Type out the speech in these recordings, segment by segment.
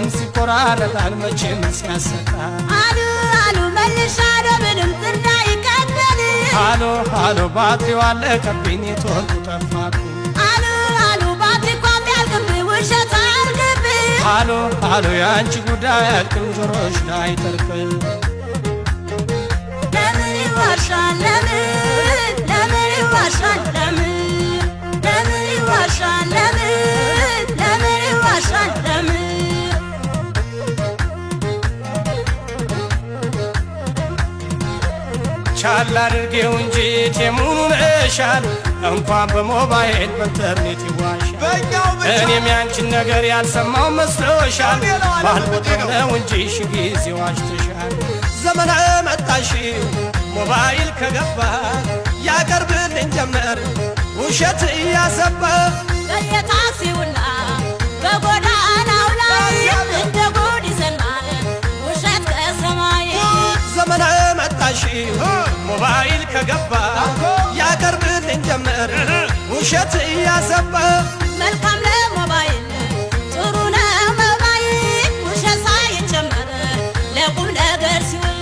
ድምፅ ይቆራረጣል መቼም ሲያሰቃ አሉ አሉ መልሻለሁ ምንም ጥና ይቀበል አሎ አሎ ባትሪው አለቀብኝ ኔትወርኩ ጠፋብኝ አሉ አሉ ባትሪ እንኳን ቢያልቅብኝ ውሸት አያልቅብኝ አሎ አሎ ያንቺ ጉዳይ አያልቅም ጆሮሽ ላይ ጠልቅም ለምን ይዋሻል ለምን ይዋሻል ለምን ይዋሻል ለምን ይዋሻል ለምን ቻል አድርጌው እንጂ ቴሙኑ ነሻል እንኳን በሞባይል በኢንተርኔት ይዋሻል እኔም ያንቺን ነገር ያልሰማው መስሎሻል ባልቦታው ነው እንጂ ሺ ጊዜ ዋሽተሻል ዘመነ መጣሽ ሞባይል ከገባ ያቀርብልኝ ጀመር ውሸት እያሰባ በየታክሲውና በጎዳናው ላይ እንደ ጉድ ይዘናል ውሸት ከሰማይ ዘመነ መጣሽ ሞባይል ከገባ ያቀርብልኝ ጀመር ውሸት እያሰባ መልካም ለሞባይል ጥሩ ነው ሞባይል ውሸት ሳይጨመር ለቁም ነገር ሲውል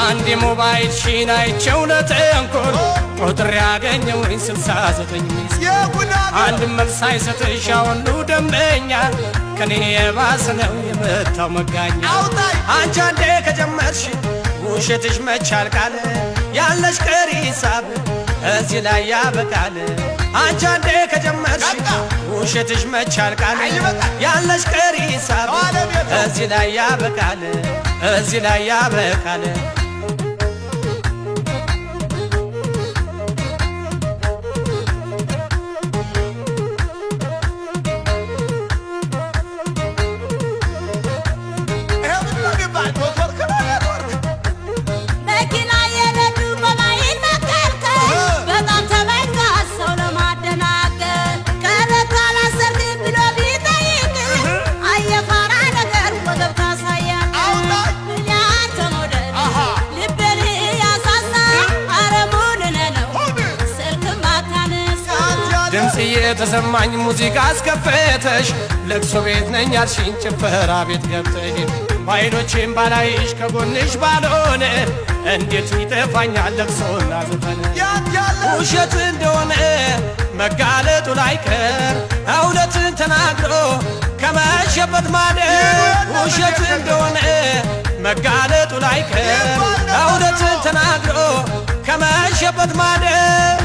አንድ ሞባይል ሺን አይቼው ለተንኮል ቁጥር ያገኘውኝ 69 ሚስት አንድ መልስ አይሰጥሽ ሁሉ ደንበኛ ከኔ የባሰ ነው የመታው መጋኛ አንቺ አንዴ ከጀመርሽ ውሸትሽ መቻል ቃል ያለሽ ቀሪ ሂሳብ እዚህ ላይ ያበቃል አንቺ አንዴ ከጀመርሽ ውሸትሽ መቻል ቃል ያለሽ ቀሪ ሂሳብ እዚህ ላይ ያበቃል እዚህ ላይ ያበቃል ድምጽ የተሰማኝ ሙዚቃ አስከፈተሽ ለቅሶ ቤት ነኝ ያልሽኝ ጭፈራ ቤት ገብተሽ ባይኖቼም ባላይሽ ከጎንሽ ባልሆነ እንዴት ይጠፋኛል ለቅሶና ዘፈን ውሸት እንደሆነ መጋለጡ ላይቀር እውነትን ተናግሮ ከመሸበት ማደር ውሸት እንደሆነ መጋለጡ ላይቀር እውነትን ተናግሮ ከመሸበት ማደር